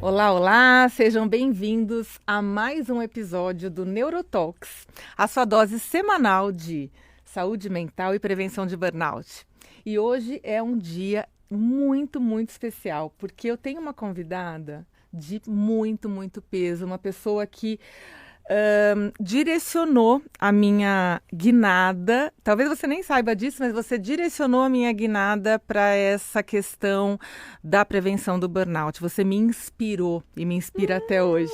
Olá, olá! Sejam bem-vindos a mais um episódio do Neurotalks, a sua dose semanal de saúde mental e prevenção de burnout. E hoje é um dia muito especial, porque eu tenho uma convidada de muito peso, uma pessoa que direcionou a minha guinada. Talvez você nem saiba disso, mas você direcionou a minha guinada para essa questão da prevenção do burnout. Você me inspirou e me inspira até hoje.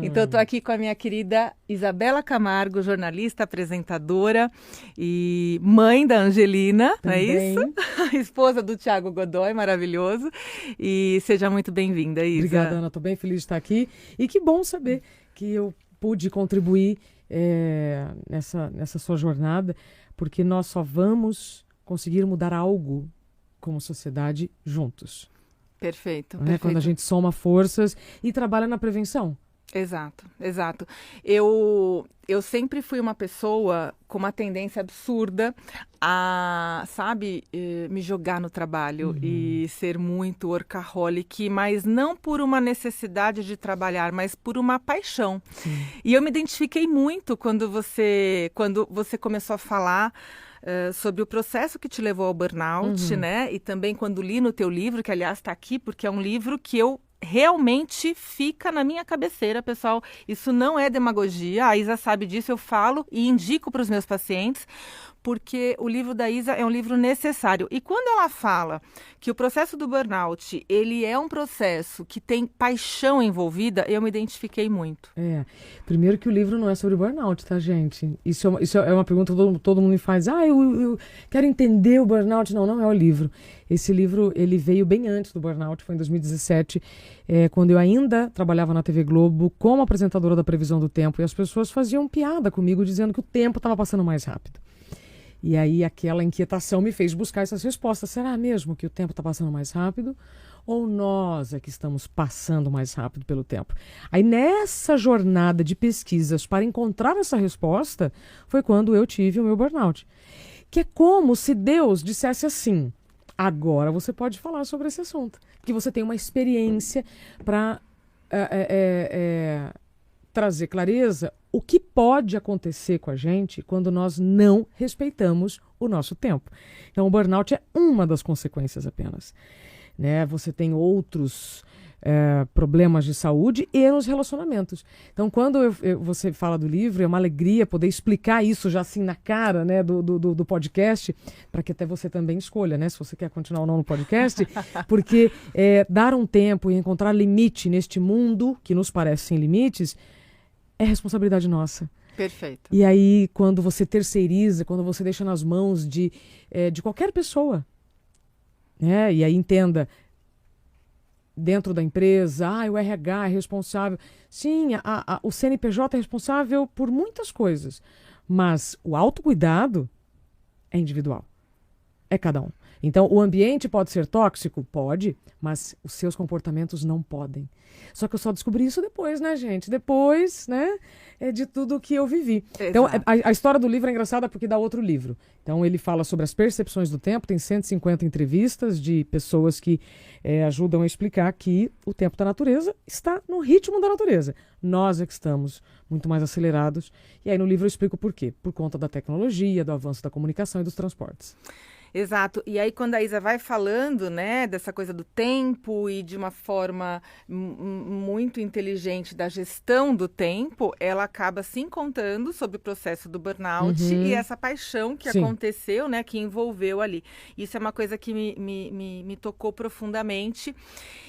Então, eu estou aqui com a minha querida Isabela Camargo, jornalista, apresentadora e mãe da Angelina, não é isso? Esposa do Thiago Godoy, maravilhoso. E seja muito bem-vinda, Isa. Obrigada, Ana. Estou bem feliz de estar aqui. E que bom saber que eu pude contribuir nessa sua jornada, porque nós só vamos conseguir mudar algo como sociedade juntos. Perfeito. Quando a gente soma forças e trabalha na prevenção. Exato. Eu sempre fui uma pessoa com uma tendência absurda a, me jogar no trabalho e ser muito workaholic, mas não por uma necessidade de trabalhar, mas por uma paixão. Sim. E eu me identifiquei muito quando você começou a falar sobre o processo que te levou ao burnout, né? E também quando li no teu livro, que aliás está aqui, porque é um livro que eu realmente fica na minha cabeceira, pessoal. Isso não é demagogia, a Isa sabe disso, eu falo e indico para os meus pacientes, porque o livro da Isa é um livro necessário. E quando ela fala que o processo do burnout, ele é um processo que tem paixão envolvida, eu me identifiquei muito. Primeiro que o livro não é sobre burnout, tá, gente? Isso é uma pergunta que todo mundo me faz. Eu quero entender o burnout. Não é o livro. Esse livro, ele veio bem antes do burnout, foi em 2017, quando eu ainda trabalhava na TV Globo como apresentadora da previsão do tempo, e as pessoas faziam piada comigo, dizendo que o tempo estava passando mais rápido. E aí aquela inquietação me fez buscar essas respostas. Será mesmo que o tempo está passando mais rápido? Ou nós é que estamos passando mais rápido pelo tempo? Aí nessa jornada de pesquisas para encontrar essa resposta, foi quando eu tive o meu burnout. Que é como se Deus dissesse assim: agora você pode falar sobre esse assunto. Que você tem uma experiência para trazer clareza o que pode acontecer com a gente quando nós não respeitamos o nosso tempo. Então, o burnout é uma das consequências apenas. Né? Você tem outros problemas de saúde e nos relacionamentos. Então, quando você fala do livro, é uma alegria poder explicar isso já assim na cara, né, do podcast, para que até você também escolha, né, se você quer continuar ou não no podcast, porque dar um tempo e encontrar limite neste mundo que nos parece sem limites é responsabilidade nossa. Perfeito. E aí, quando você terceiriza, quando você deixa nas mãos de qualquer pessoa, né? E aí entenda, dentro da empresa, o RH é responsável. Sim, o CNPJ é responsável por muitas coisas, mas o autocuidado é individual. É cada um. Então, o ambiente pode ser tóxico? Pode, mas os seus comportamentos não podem. Só que eu só descobri isso depois, né, gente? Depois, né, de tudo que eu vivi. Exato. Então, a história do livro é engraçada porque dá outro livro. Então, ele fala sobre as percepções do tempo, tem 150 entrevistas de pessoas que ajudam a explicar que o tempo da natureza está no ritmo da natureza. Nós é que estamos muito mais acelerados. E aí no livro eu explico por quê. Por conta da tecnologia, do avanço da comunicação e dos transportes. Exato. E aí, quando a Isa vai falando, né, dessa coisa do tempo e de uma forma muito inteligente da gestão do tempo, ela acaba se contando sobre o processo do burnout e essa paixão que aconteceu, né, que envolveu ali. Isso é uma coisa que me tocou profundamente.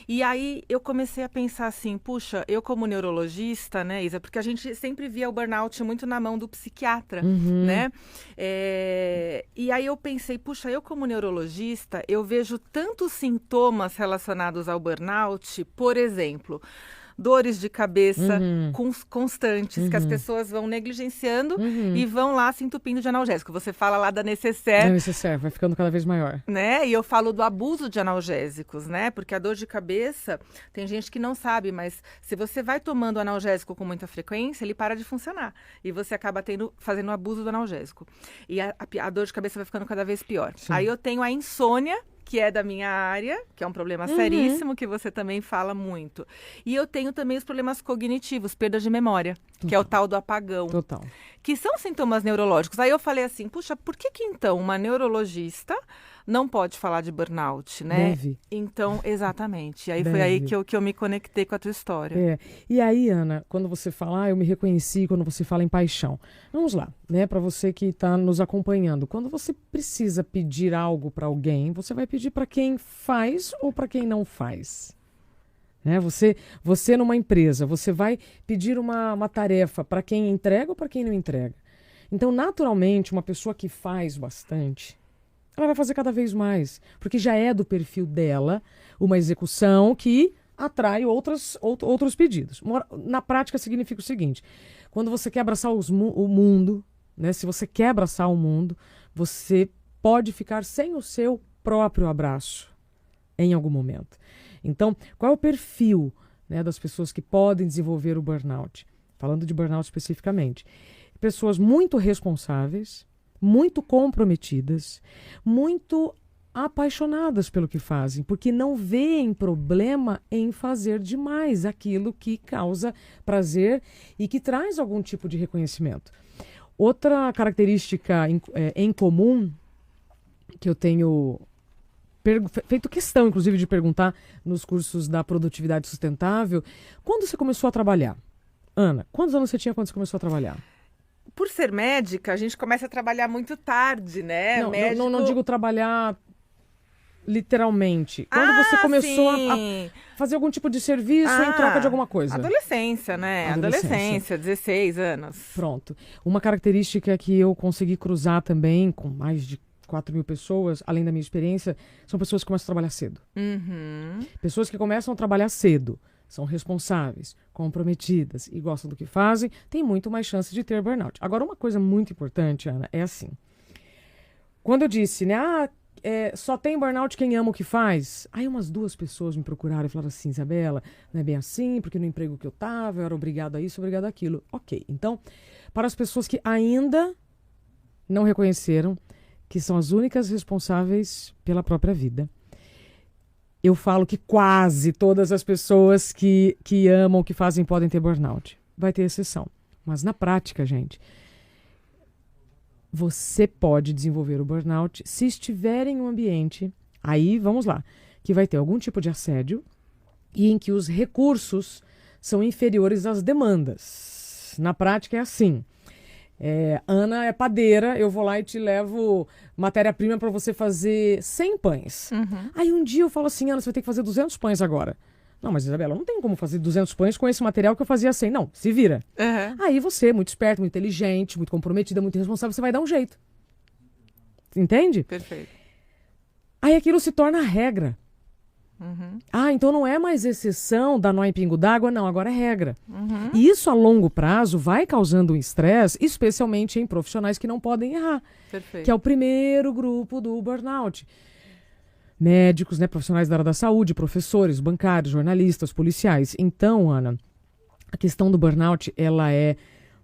E aí, eu comecei a pensar assim, puxa, eu como neurologista, né, Isa, porque a gente sempre via o burnout muito na mão do psiquiatra, né? E aí eu pensei, puxa, eu como neurologista, eu vejo tantos sintomas relacionados ao burnout, por exemplo, dores de cabeça constantes, que as pessoas vão negligenciando e vão lá se entupindo de analgésico. Você fala lá da Necessaire. Da Necessaire, vai ficando cada vez maior. Né? E eu falo do abuso de analgésicos, né? Porque a dor de cabeça, tem gente que não sabe, mas se você vai tomando analgésico com muita frequência, ele para de funcionar. E você acaba fazendo abuso do analgésico. E a dor de cabeça vai ficando cada vez pior. Sim. Aí eu tenho a insônia, que é da minha área, que é um problema seríssimo, que você também fala muito. E eu tenho também os problemas cognitivos, perda de memória, que é o tal do apagão. Total. Que são sintomas neurológicos. Aí eu falei assim, puxa, por que então uma neurologista não pode falar de burnout, né? Deve. Então, exatamente. Aí Deve. foi aí que eu me conectei com a tua história. É. E aí, Ana, quando você fala, eu me reconheci quando você fala em paixão. Vamos lá, né? Para você que está nos acompanhando, quando você precisa pedir algo para alguém, você vai pedir para quem faz ou para quem não faz? Né? Você numa empresa, você vai pedir uma tarefa para quem entrega ou para quem não entrega? Então, naturalmente, uma pessoa que faz bastante, ela vai fazer cada vez mais, porque já é do perfil dela uma execução que atrai outros pedidos. Na prática, significa o seguinte, quando você quer abraçar o mundo, né? Se você quer abraçar o mundo, você pode ficar sem o seu próprio abraço em algum momento. Então, qual é o perfil, né, das pessoas que podem desenvolver o burnout? Falando de burnout especificamente. Pessoas muito responsáveis, muito comprometidas, muito apaixonadas pelo que fazem, porque não veem problema em fazer demais aquilo que causa prazer e que traz algum tipo de reconhecimento. Outra característica em comum que eu tenho feito questão, inclusive, de perguntar nos cursos da produtividade sustentável, quando você começou a trabalhar? Ana, quantos anos você tinha quando você começou a trabalhar? Por ser médica, a gente começa a trabalhar muito tarde, né? Não digo trabalhar literalmente. Quando você começou a fazer algum tipo de serviço em troca de alguma coisa? Adolescência, né? Adolescência, 16 anos. Pronto. Uma característica que eu consegui cruzar também com mais de 4.000 pessoas, além da minha experiência, são pessoas que começam a trabalhar cedo. Pessoas que começam a trabalhar cedo, são responsáveis, comprometidas e gostam do que fazem, têm muito mais chance de ter burnout. Agora, uma coisa muito importante, Ana, é assim. Quando eu disse, né, só tem burnout quem ama o que faz, aí umas 2 pessoas me procuraram e falaram assim, Isabela, não é bem assim, porque no emprego que eu estava, eu era obrigado a isso, obrigado àquilo. Ok, então, para as pessoas que ainda não reconheceram que são as únicas responsáveis pela própria vida, eu falo que quase todas as pessoas que amam o que fazem podem ter burnout. Vai ter exceção. Mas na prática, gente, você pode desenvolver o burnout se estiver em um ambiente, aí vamos lá, que vai ter algum tipo de assédio e em que os recursos são inferiores às demandas. Na prática é assim. Ana é padeira, eu vou lá e te levo matéria-prima para você fazer 100 pães. Aí um dia eu falo assim, Ana, você vai ter que fazer 200 pães agora. Não, mas Isabela, não tem como fazer 200 pães com esse material que eu fazia 100. Não, se vira. Aí você, muito esperto, muito inteligente, muito comprometida, muito responsável, você vai dar um jeito. Entende? Perfeito. Aí aquilo se torna regra. Então não é mais exceção dar nó em pingo d'água, não, agora é regra. E isso a longo prazo vai causando um estresse, especialmente em profissionais que não podem errar. Perfeito. Que é o primeiro grupo do burnout. Médicos, né, profissionais da área da saúde, professores, bancários, jornalistas, policiais. Então, Ana, a questão do burnout, ela é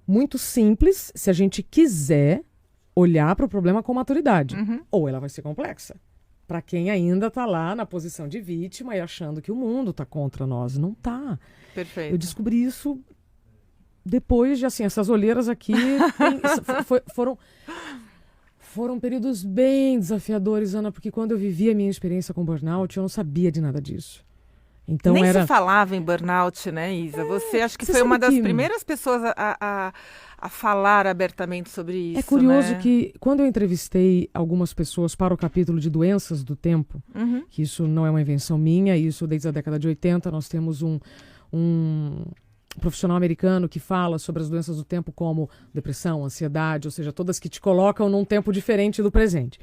muito simples se a gente quiser olhar para o problema com maturidade. Ou ela vai ser complexa. Para quem ainda está lá na posição de vítima e achando que o mundo está contra nós. Não está. Perfeito. Eu descobri isso depois de, assim, essas olheiras aqui foram períodos bem desafiadores, Ana, porque quando eu vivi a minha experiência com burnout, eu não sabia de nada disso. Então nem se falava em burnout, né, Isa? Você acho que foi uma das primeiras pessoas a falar abertamente sobre isso. É curioso, né? Que quando eu entrevistei algumas pessoas para o capítulo de doenças do tempo, que isso não é uma invenção minha, isso desde a década de 80, nós temos um profissional americano que fala sobre as doenças do tempo como depressão, ansiedade, ou seja, todas que te colocam num tempo diferente do presente.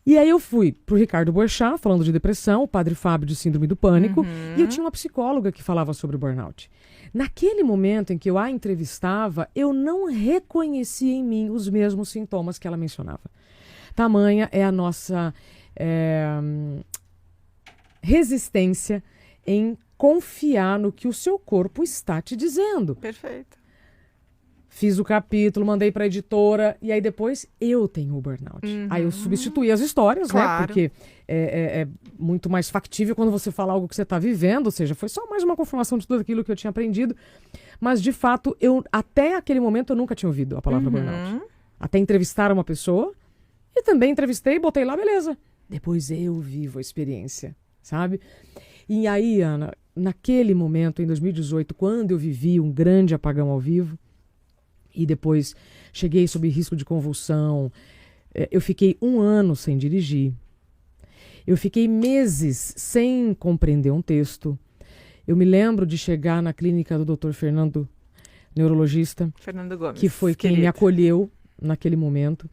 E aí eu fui pro Ricardo Boechat, falando de depressão, o Padre Fábio de síndrome do pânico, e eu tinha uma psicóloga que falava sobre burnout. Naquele momento em que eu a entrevistava, eu não reconhecia em mim os mesmos sintomas que ela mencionava. Tamanha é a nossa resistência em confiar no que o seu corpo está te dizendo. Perfeito. fiz o capítulo, mandei pra editora, e aí depois eu tenho o burnout. Aí eu substituí as histórias, né? Claro. Porque é muito mais factível quando você fala algo que você tá vivendo, ou seja, foi só mais uma confirmação de tudo aquilo que eu tinha aprendido. Mas, de fato, até aquele momento eu nunca tinha ouvido a palavra burnout. Até entrevistar uma pessoa, e também entrevistei, botei lá, beleza. Depois eu vivo a experiência, sabe? E aí, Ana, naquele momento, em 2018, quando eu vivi um grande apagão ao vivo, e depois cheguei sob risco de convulsão, eu fiquei 1 ano sem dirigir. Eu fiquei meses sem compreender um texto. Eu me lembro de chegar na clínica do Dr. Fernando, neurologista, Fernando Gomes, que foi quem me acolheu naquele momento.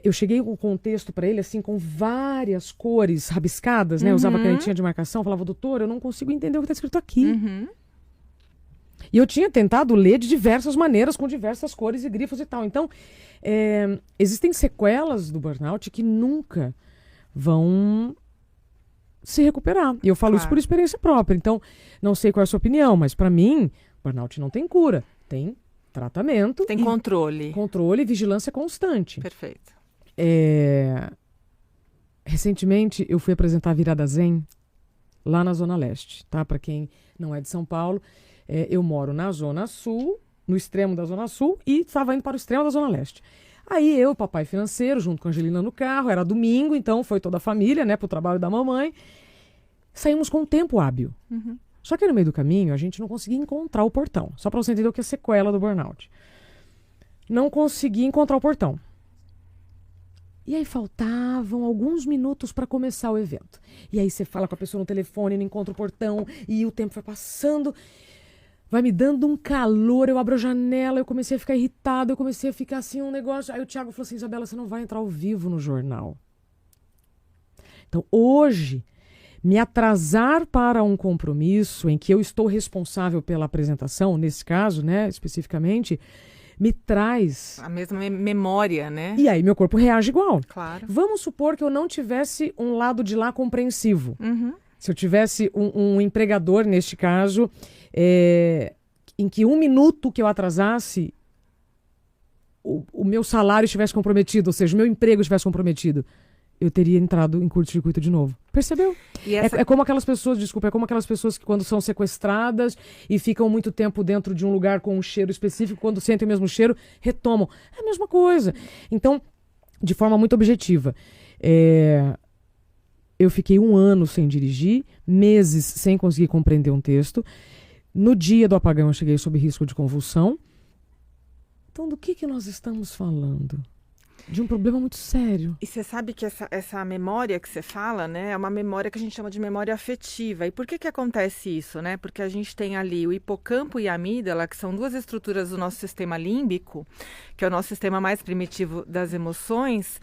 Eu cheguei com o contexto para ele, assim, com várias cores rabiscadas, né? Usava canetinha de marcação, falava, doutor, eu não consigo entender o que está escrito aqui. E eu tinha tentado ler de diversas maneiras, com diversas cores e grifos e tal. Então, existem sequelas do burnout que nunca vão se recuperar. E eu falo isso por experiência própria. Então, não sei qual é a sua opinião, mas para mim, burnout não tem cura. Tem tratamento. Tem controle. Controle e vigilância constante. Perfeito. Recentemente, eu fui apresentar a Virada Zen lá na Zona Leste, tá? Para quem não é de São Paulo, eu moro na Zona Sul, no extremo da Zona Sul, e estava indo para o extremo da Zona Leste. Aí eu, papai financeiro, junto com a Angelina no carro, era domingo, então foi toda a família, né, pro trabalho da mamãe. Saímos com um tempo hábil. Só que no meio do caminho, a gente não conseguia encontrar o portão. Só para você entender o que é sequela do burnout. Não consegui encontrar o portão. E aí faltavam alguns minutos para começar o evento. E aí você fala com a pessoa no telefone, não encontra o portão, e o tempo vai passando, vai me dando um calor, eu abro a janela, eu comecei a ficar irritada, eu comecei a ficar assim, um negócio. Aí o Thiago falou assim, Isabela, você não vai entrar ao vivo no jornal. Então, hoje, me atrasar para um compromisso em que eu estou responsável pela apresentação, nesse caso, né, especificamente, me traz a mesma memória, né? E aí meu corpo reage igual. Claro. Vamos supor que eu não tivesse um lado de lá compreensivo. Se eu tivesse um empregador, neste caso, em que 1 minuto que eu atrasasse, o meu salário estivesse comprometido, ou seja, o meu emprego estivesse comprometido, eu teria entrado em curto-circuito de novo. Percebeu? É como aquelas pessoas, desculpa, é como aquelas pessoas que quando são sequestradas e ficam muito tempo dentro de um lugar com um cheiro específico, quando sentem o mesmo cheiro, retomam. É a mesma coisa. Então, de forma muito objetiva, eu fiquei 1 ano sem dirigir, meses sem conseguir compreender um texto. No dia do apagão eu cheguei sob risco de convulsão. Então, do que nós estamos falando? De um problema muito sério. E você sabe que essa memória que você fala, né, é uma memória que a gente chama de memória afetiva. E por que acontece isso, né? Porque a gente tem ali o hipocampo e a amígdala, que são 2 estruturas do nosso sistema límbico, que é o nosso sistema mais primitivo das emoções,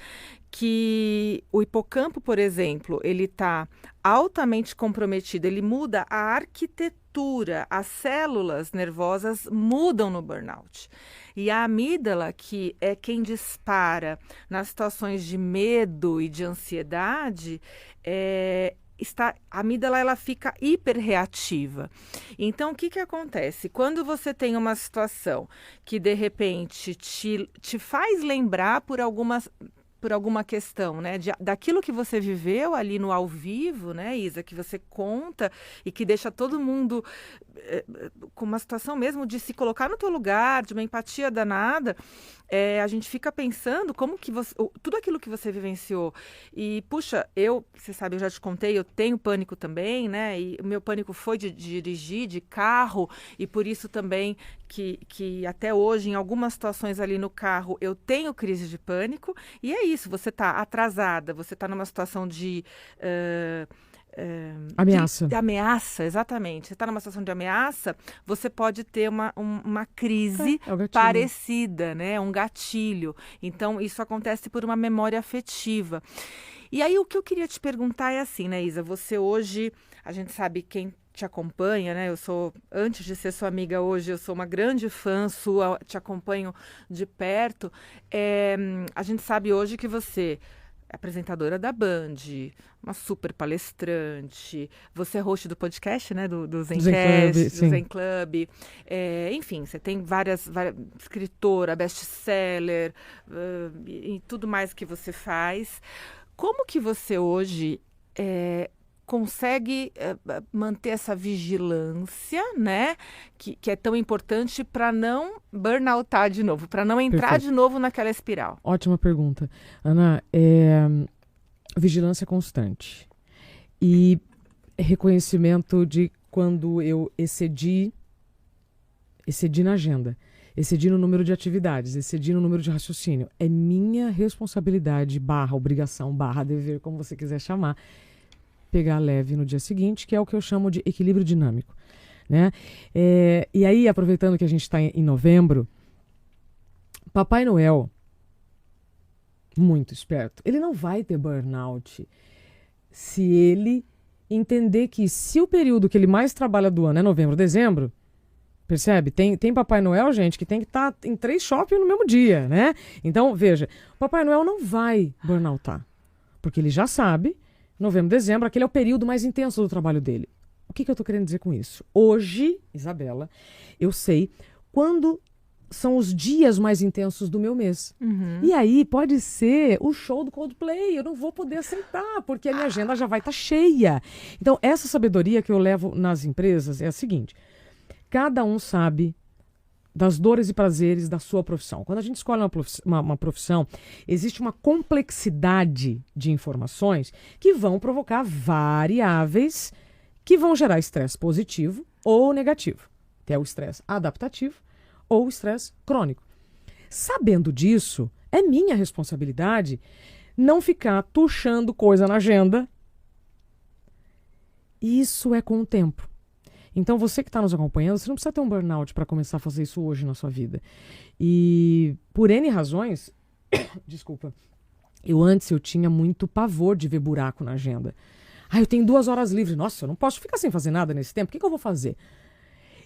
que o hipocampo, por exemplo, ele está altamente comprometido, ele muda a arquitetura, as células nervosas mudam no burnout. E a amígdala, que é quem dispara nas situações de medo e de ansiedade, a amígdala ela fica hiperreativa. Então, o que acontece? Quando você tem uma situação que, de repente, te faz lembrar por alguma questão, né, daquilo que você viveu ali no ao vivo, né, Isa, que você conta e que deixa todo mundo com uma situação mesmo de se colocar no teu lugar, de uma empatia danada, a gente fica pensando como que tudo aquilo que você vivenciou. E, puxa, você sabe, eu já te contei, eu tenho pânico também, né, e o meu pânico foi de dirigir, de carro, e por isso também que até hoje, em algumas situações ali no carro, eu tenho crise de pânico, e é isso, você está atrasada, você está numa situação de ameaça. De ameaça, exatamente. Você está numa situação de ameaça, você pode ter uma crise parecida, né? Um gatilho. Então, isso acontece por uma memória afetiva. E aí, o que eu queria te perguntar é assim, né, Isa? Você hoje, a gente sabe quem te acompanha, né? Antes de ser sua amiga hoje, eu sou uma grande fã sua, te acompanho de perto. A gente sabe hoje que você apresentadora da Band, uma super palestrante, você é host do podcast, né, do Zencast, do Zen Club, enfim, você tem várias escritora, best-seller, e tudo mais que você faz. Como que você hoje consegue manter essa vigilância, né, que é tão importante para não burnoutar de novo, para não entrar de novo naquela espiral? Ótima pergunta. Ana, vigilância constante e reconhecimento de quando eu excedi na agenda, excedi no número de atividades, excedi no número de raciocínio. É minha responsabilidade, obrigação, dever, como você quiser chamar, pegar leve no dia seguinte, que é o que eu chamo de equilíbrio dinâmico, né? E aí, aproveitando que a gente está em novembro, Papai Noel, muito esperto, ele não vai ter burnout se ele entender que se o período que ele mais trabalha do ano é novembro, dezembro, percebe? Tem Papai Noel, gente, que tem que estar em 3 shoppings no mesmo dia, né? Então, veja, Papai Noel não vai burnoutar, porque ele já sabe, novembro, dezembro, aquele é o período mais intenso do trabalho dele. O que eu estou querendo dizer com isso? Hoje, Isabela, eu sei quando são os dias mais intensos do meu mês. Uhum. E aí pode ser o show do Coldplay, eu não vou poder aceitar, porque a minha agenda já vai estar cheia. Então, essa sabedoria que eu levo nas empresas é a seguinte: cada um sabe das dores e prazeres da sua profissão. Quando a gente escolhe uma profissão, existe uma complexidade de informações que vão provocar variáveis que vão gerar estresse positivo ou negativo, que é o estresse adaptativo ou o estresse crônico. Sabendo disso, é minha responsabilidade não ficar tuchando coisa na agenda. Isso é com o tempo. Então, você que está nos acompanhando, você não precisa ter um burnout para começar a fazer isso hoje na sua vida. E por N razões, desculpa, eu tinha muito pavor de ver buraco na agenda. Eu tenho 2 horas livres. Nossa, eu não posso ficar sem fazer nada nesse tempo. O que eu vou fazer?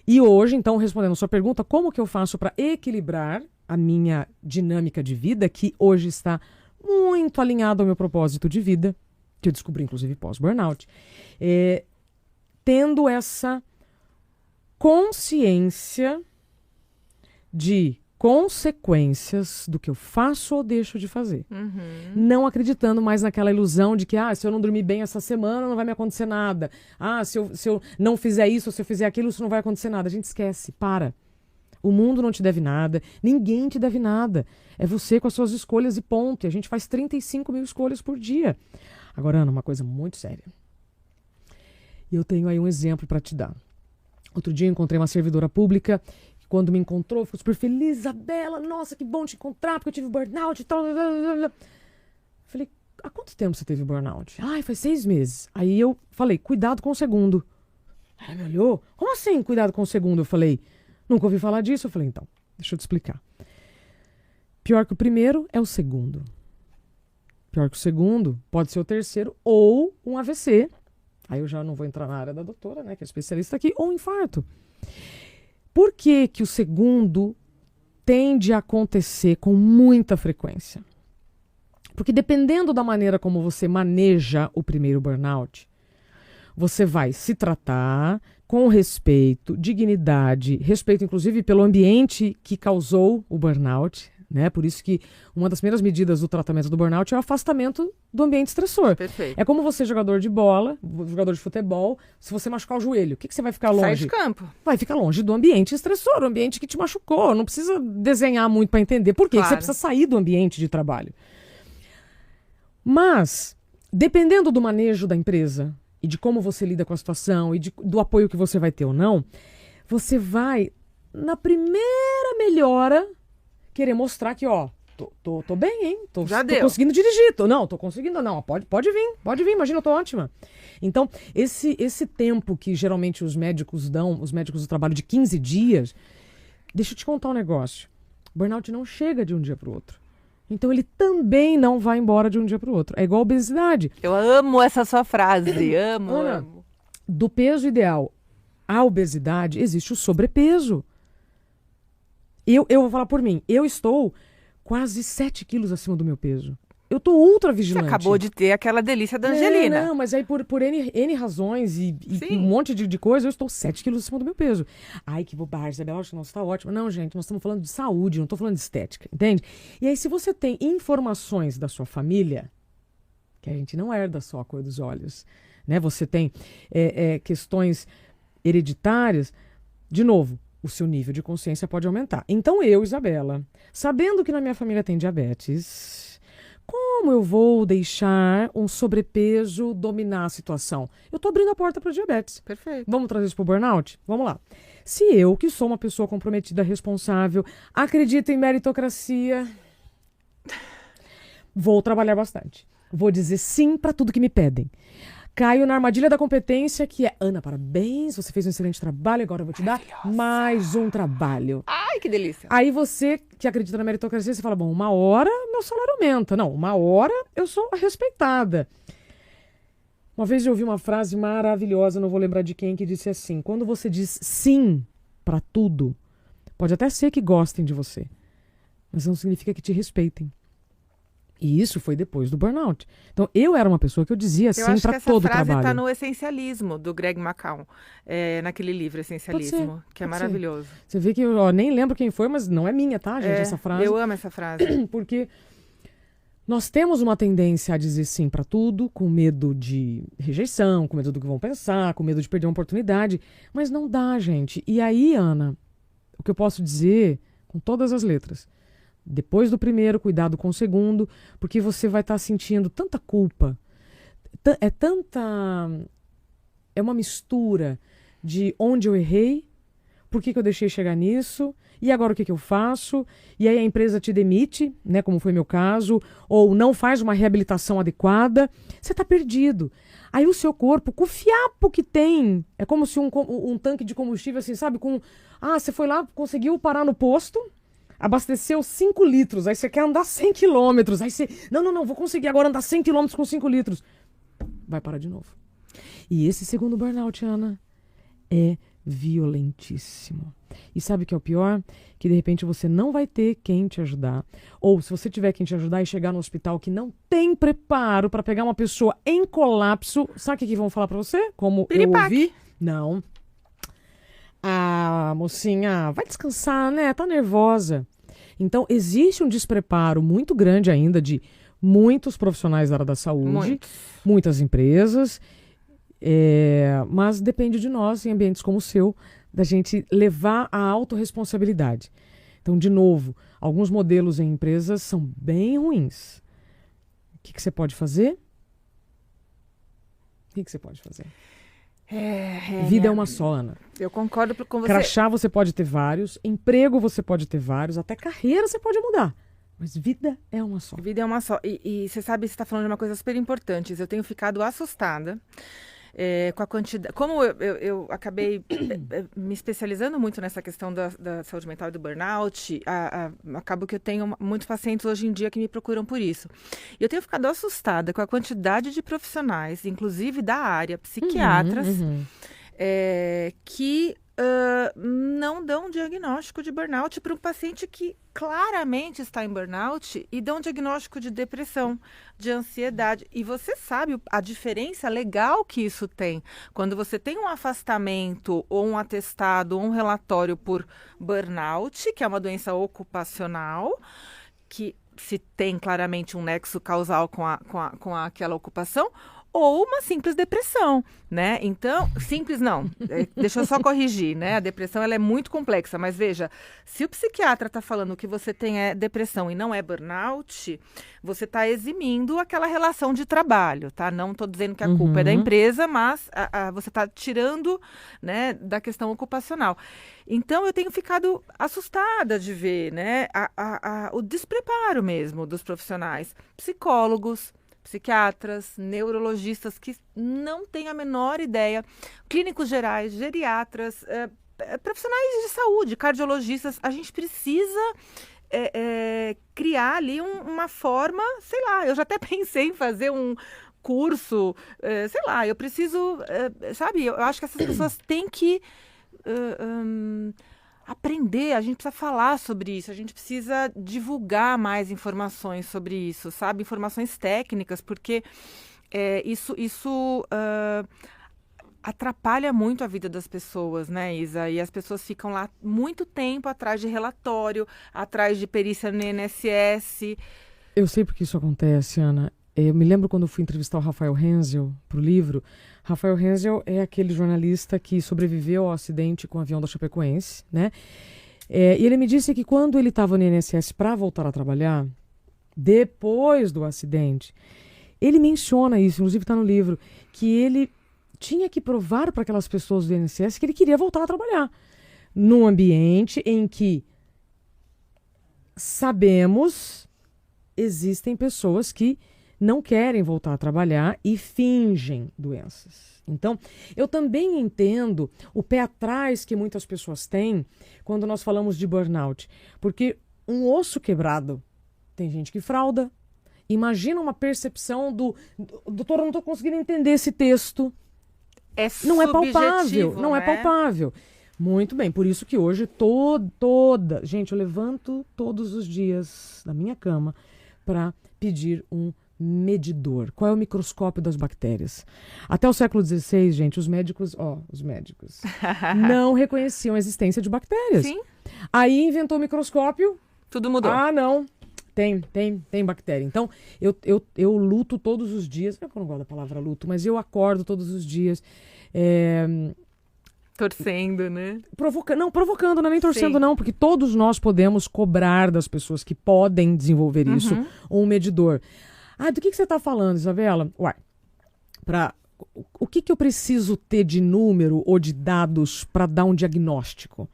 E hoje, então, respondendo a sua pergunta, como que eu faço para equilibrar a minha dinâmica de vida, que hoje está muito alinhada ao meu propósito de vida, que eu descobri, inclusive, pós-burnout, tendo essa consciência de consequências do que eu faço ou deixo de fazer. Uhum. Não acreditando mais naquela ilusão de que se eu não dormir bem essa semana, não vai me acontecer nada. Se eu não fizer isso, ou se eu fizer aquilo, isso não vai acontecer nada. A gente esquece, para. O mundo não te deve nada, ninguém te deve nada. É você com as suas escolhas e ponto. E a gente faz 35 mil escolhas por dia. Agora, Ana, uma coisa muito séria. E eu tenho aí um exemplo para te dar. Outro dia eu encontrei uma servidora pública, que quando me encontrou, ficou super feliz. Isabela, nossa, que bom te encontrar, porque eu tive burnout e tal. Falei, há quanto tempo você teve burnout? Faz 6 meses. Aí eu falei, cuidado com o segundo. Ela me olhou, como assim cuidado com o segundo? Eu falei, nunca ouvi falar disso. Eu falei, então, deixa eu te explicar. Pior que o primeiro é o segundo. Pior que o segundo pode ser o terceiro ou um AVC. Aí eu já não vou entrar na área da doutora, né, que é especialista aqui, ou um infarto. Por que que o segundo tende a acontecer com muita frequência? Porque dependendo da maneira como você maneja o primeiro burnout, você vai se tratar com respeito, dignidade, respeito inclusive pelo ambiente que causou o burnout, né? Por isso que uma das primeiras medidas do tratamento do burnout é o afastamento do ambiente estressor. Perfeito. É como você, jogador de bola, jogador de futebol, se você machucar o joelho, o que você vai ficar longe? Sai de campo. Vai ficar longe do ambiente estressor, o ambiente que te machucou. Não precisa desenhar muito para entender por quê. Claro. Você precisa sair do ambiente de trabalho. Mas, dependendo do manejo da empresa e de como você lida com a situação e do apoio que você vai ter ou não, você vai, na primeira melhora, querer mostrar que, tô bem, hein? Tô conseguindo dirigir. Tô conseguindo. Não, pode vir, imagina, eu tô ótima. Então, esse tempo que geralmente os médicos do trabalho de 15 dias, deixa eu te contar um negócio. Burnout não chega de um dia para o outro. Então, ele também não vai embora de um dia para o outro. É igual a obesidade. Eu amo essa sua frase. amo. Do peso ideal à obesidade, existe o sobrepeso. Eu vou falar por mim. Eu estou quase 7 quilos acima do meu peso. Eu tô ultra Você vigilante. acabou de ter aquela delícia da Angelina. Não, mas aí por N razões e um monte de coisa, eu estou 7 quilos acima do meu peso. Ai, que bobagem, Isabela, acho que não, você tá ótima. Não, gente, nós estamos falando de saúde, não estou falando de estética, entende? E aí, se você tem informações da sua família, que a gente não herda só a cor dos olhos, né? Você tem questões hereditárias, de novo, o seu nível de consciência pode aumentar. Então eu, Isabela, sabendo que na minha família tem diabetes, como eu vou deixar um sobrepeso dominar a situação? Eu estou abrindo a porta para diabetes. Perfeito. Vamos trazer isso para o burnout? Vamos lá. Se eu, que sou uma pessoa comprometida, responsável, acredito em meritocracia, vou trabalhar bastante. Vou dizer sim para tudo que me pedem. Caio na armadilha da competência, que é: Ana, parabéns, você fez um excelente trabalho, agora eu vou te dar mais um trabalho. Ai, que delícia. Aí você, que acredita na meritocracia, você fala: bom, 1 hora meu salário aumenta. Não, 1 hora eu sou respeitada. Uma vez eu ouvi uma frase maravilhosa, não vou lembrar de quem, que disse assim: quando você diz sim para tudo, pode até ser que gostem de você, mas não significa que te respeitem. E isso foi depois do burnout. Então, eu era uma pessoa que eu dizia sim para todo o trabalho. Eu acho que essa frase está no Essencialismo, do Greg McKeown, naquele livro Essencialismo, que é maravilhoso. Você vê que eu nem lembro quem foi, mas não é minha, tá, gente, essa frase. Eu amo essa frase. Porque nós temos uma tendência a dizer sim para tudo, com medo de rejeição, com medo do que vão pensar, com medo de perder uma oportunidade. Mas não dá, gente. E aí, Ana, o que eu posso dizer, com todas as letras: depois do primeiro, cuidado com o segundo, porque você vai estar sentindo tanta culpa. É uma mistura de onde eu errei, por que eu deixei chegar nisso, e agora o que eu faço? E aí a empresa te demite, né, como foi meu caso, ou não faz uma reabilitação adequada. Você está perdido. Aí o seu corpo, com o fiapo que tem, é como se um tanque de combustível, assim, sabe? Você foi lá, conseguiu parar no posto, abasteceu 5 litros, aí você quer andar 100 quilômetros, aí você, não, vou conseguir agora andar 100 quilômetros com 5 litros. Vai parar de novo. E esse segundo burnout, Ana, é violentíssimo. E sabe o que é o pior? Que de repente você não vai ter quem te ajudar. Ou se você tiver quem te ajudar e chegar no hospital que não tem preparo para pegar uma pessoa em colapso, sabe o que vão falar para você? Como Piripaque. Eu ouvi? Não. Mocinha, vai descansar, né? Tá nervosa. Então, existe um despreparo muito grande ainda de muitos profissionais da área da saúde, muitas empresas, mas depende de nós, em ambientes como o seu, da gente levar a autorresponsabilidade. Então, de novo, alguns modelos em empresas são bem ruins. O que você pode fazer? O que você pode fazer? Vida é uma só, Ana. Eu concordo com você. Crachá você pode ter vários, emprego você pode ter vários, até carreira você pode mudar. Mas vida é uma só. Vida é uma só. E você sabe, você está falando de uma coisa super importante. Eu tenho ficado assustada com a quantidade. Como eu acabei me especializando muito nessa questão da saúde mental e do burnout, acabo que eu tenho muitos pacientes hoje em dia que me procuram por isso. E eu tenho ficado assustada com a quantidade de profissionais, inclusive da área, psiquiatras, que não dão diagnóstico de burnout para um paciente que claramente está em burnout e dão diagnóstico de depressão, de ansiedade. E você sabe a diferença legal que isso tem. Quando você tem um afastamento ou um atestado ou um relatório por burnout, que é uma doença ocupacional, que se tem claramente um nexo causal com aquela ocupação, ou uma simples depressão, né? Então, simples não, deixa eu só corrigir, né? A depressão ela é muito complexa, mas veja, se o psiquiatra está falando que você tem depressão e não é burnout, você está eximindo aquela relação de trabalho, tá? Não estou dizendo que a culpa é da empresa, mas você está tirando, né, da questão ocupacional. Então, eu tenho ficado assustada de ver, né, o despreparo mesmo dos profissionais, psicólogos, psiquiatras, neurologistas que não têm a menor ideia, clínicos gerais, geriatras, profissionais de saúde, cardiologistas. A gente precisa criar ali uma forma, sei lá, eu já até pensei em fazer um curso, sei lá, eu preciso, sabe, eu acho que essas pessoas têm que aprender, a gente precisa falar sobre isso, a gente precisa divulgar mais informações sobre isso, sabe? Informações técnicas, porque isso atrapalha muito a vida das pessoas, né, Isa? E as pessoas ficam lá muito tempo atrás de relatório, atrás de perícia no INSS. Eu sei porque isso acontece, Ana. Eu me lembro quando eu fui entrevistar o Rafael Hensel para o livro. Rafael Hensel é aquele jornalista que sobreviveu ao acidente com o avião da Chapecoense, né? E ele me disse que quando ele estava no INSS para voltar a trabalhar, depois do acidente, ele menciona isso, inclusive está no livro, que ele tinha que provar para aquelas pessoas do INSS que ele queria voltar a trabalhar num ambiente em que sabemos existem pessoas que não querem voltar a trabalhar e fingem doenças. Então, eu também entendo o pé atrás que muitas pessoas têm quando nós falamos de burnout, porque um osso quebrado, tem gente que frauda. Imagina uma percepção doutor, eu não estou conseguindo entender esse texto. Não é palpável, não é palpável. Muito bem, por isso que hoje gente, eu levanto todos os dias da minha cama para pedir um medidor. Qual é o microscópio das bactérias? Até o século XVI, gente, os médicos não reconheciam a existência de bactérias. Sim. Aí inventou o microscópio. Tudo mudou. Ah, não. Tem bactéria. Então, eu luto todos os dias. Eu não gosto da palavra luto, mas eu acordo todos os dias. Torcendo, né? Provocando, não é nem torcendo, não, porque todos nós podemos cobrar das pessoas que podem desenvolver isso um medidor. Do que você está falando, Isabela? O que eu preciso ter de número ou de dados para dar um diagnóstico?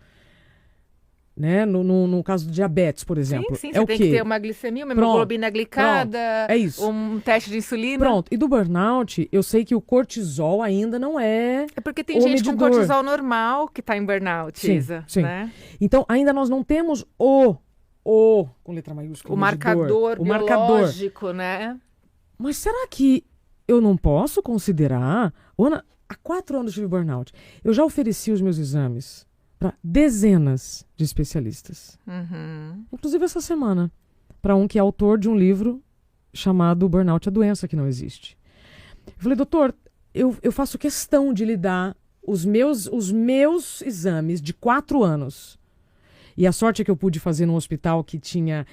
Né? No caso do diabetes, por exemplo. Sim, você tem que ter uma glicemia, uma hemoglobina glicada, é isso. Um teste de insulina. Pronto. E do burnout, eu sei que o cortisol ainda não é. É porque tem gente medidor. Com cortisol normal que está em burnout, Isa. Sim. Né? Então, ainda nós não temos com letra maiúscula. O marcador biológico, né? Mas será que eu não posso considerar... Ana, há 4 anos tive burnout. Eu já ofereci os meus exames para dezenas de especialistas. Inclusive essa semana, para um que é autor de um livro chamado Burnout, a Doença que Não Existe. Eu falei, doutor, eu faço questão de lhe dar os meus exames de 4 anos. E a sorte é que eu pude fazer num hospital que tinha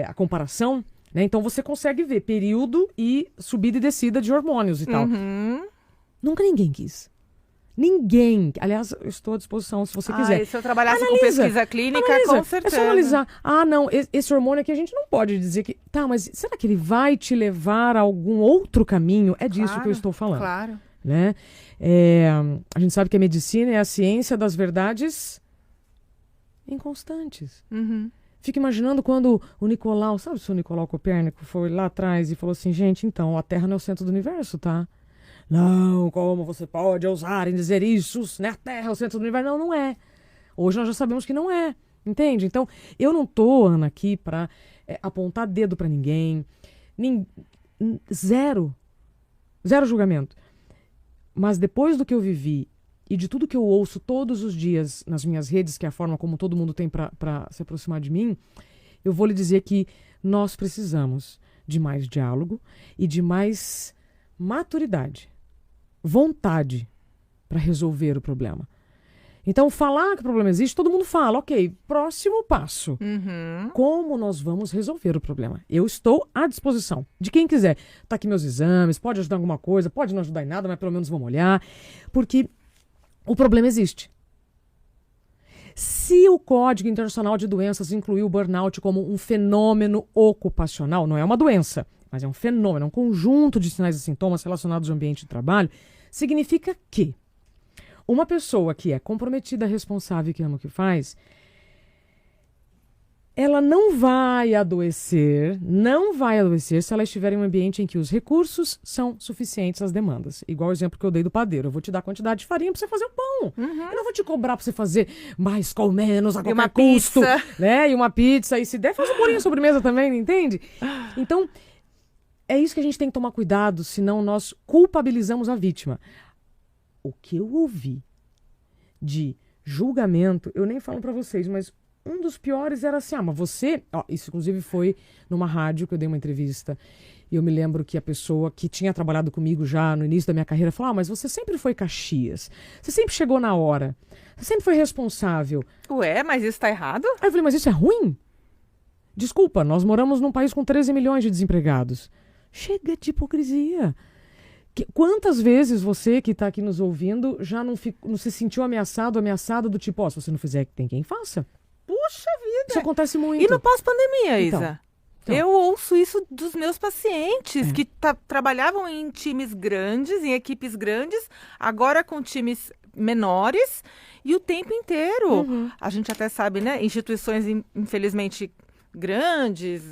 a comparação, né? Então você consegue ver período e subida e descida de hormônios e tal. Nunca ninguém quis. Ninguém. Aliás, eu estou à disposição se você quiser. E se eu trabalhasse com pesquisa clínica, com certeza. É só analisar. Não, esse hormônio aqui a gente não pode dizer que... Tá, mas será que ele vai te levar a algum outro caminho? É disso que eu estou falando. Claro. Né? A gente sabe que a medicina é a ciência das verdades inconstantes. Fico imaginando quando o Nicolau, sabe o seu Nicolau Copérnico, foi lá atrás e falou assim, gente, então, a Terra não é o centro do universo, tá? Não, como você pode ousar em dizer isso, né? A Terra é o centro do universo. Não é. Hoje nós já sabemos que não é, entende? Então, eu não tô, Ana, aqui para apontar dedo para ninguém. Zero julgamento. Mas depois do que eu vivi e de tudo que eu ouço todos os dias nas minhas redes, que é a forma como todo mundo tem para se aproximar de mim, eu vou lhe dizer que nós precisamos de mais diálogo e de mais maturidade, vontade para resolver o problema. Então, falar que o problema existe, todo mundo fala, ok, próximo passo. Como nós vamos resolver o problema? Eu estou à disposição de quem quiser. Tá aqui meus exames, pode ajudar em alguma coisa, pode não ajudar em nada, mas pelo menos vamos olhar, porque o problema existe. Se o Código Internacional de Doenças incluiu o burnout como um fenômeno ocupacional, não é uma doença, mas é um fenômeno, é um conjunto de sinais e sintomas relacionados ao ambiente de trabalho, significa que uma pessoa que é comprometida, responsável e que ama o que faz, ela não vai adoecer se ela estiver em um ambiente em que os recursos são suficientes às demandas. Igual o exemplo que eu dei do padeiro. Eu vou te dar a quantidade de farinha para você fazer o pão. Eu não vou te cobrar para você fazer mais com menos a qualquer custo. Né? E uma pizza. E se der, faz um bolinho de sobremesa também, entende? Então, é isso que a gente tem que tomar cuidado, senão nós culpabilizamos a vítima. O que eu ouvi de Julgamento, eu nem falo pra vocês, mas um dos piores era assim, mas você... Ó, isso inclusive foi numa rádio que eu dei uma entrevista. E eu me lembro que a pessoa que tinha trabalhado comigo já no início da minha carreira falou, mas você sempre foi Caxias. Você sempre chegou na hora. Você sempre foi responsável. Ué, mas isso tá errado? Aí eu falei, mas isso é ruim? Desculpa, nós moramos num país com 13 milhões de desempregados. Chega de hipocrisia. Quantas vezes você que está aqui nos ouvindo já não se sentiu ameaçado do tipo, se você não fizer, tem quem faça? Puxa vida! Isso acontece muito. E no pós-pandemia, Então. Isa? Eu ouço isso dos meus pacientes, que trabalhavam em times grandes, em equipes grandes, agora com times menores, e o tempo inteiro. A gente até sabe, né? Instituições, infelizmente, grandes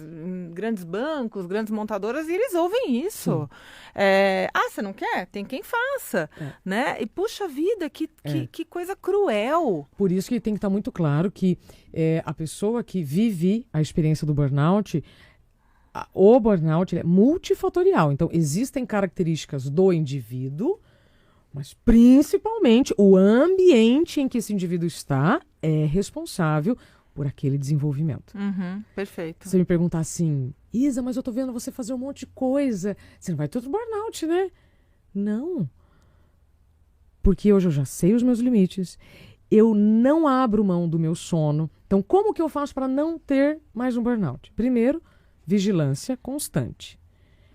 bancos, grandes montadoras, e eles ouvem isso. Você não quer? Tem quem faça. Né? E, puxa vida, que coisa cruel. Por isso que tem que estar muito claro que a pessoa que vive a experiência do burnout, o burnout é multifatorial. Então, existem características do indivíduo, mas principalmente o ambiente em que esse indivíduo está é responsável por aquele desenvolvimento. Perfeito. Você me perguntar assim, Isa, mas eu tô vendo você fazer um monte de coisa. Você não vai ter outro burnout, né? Não. Porque hoje eu já sei os meus limites. Eu não abro mão do meu sono. Então, como que eu faço para não ter mais um burnout? Primeiro, vigilância constante.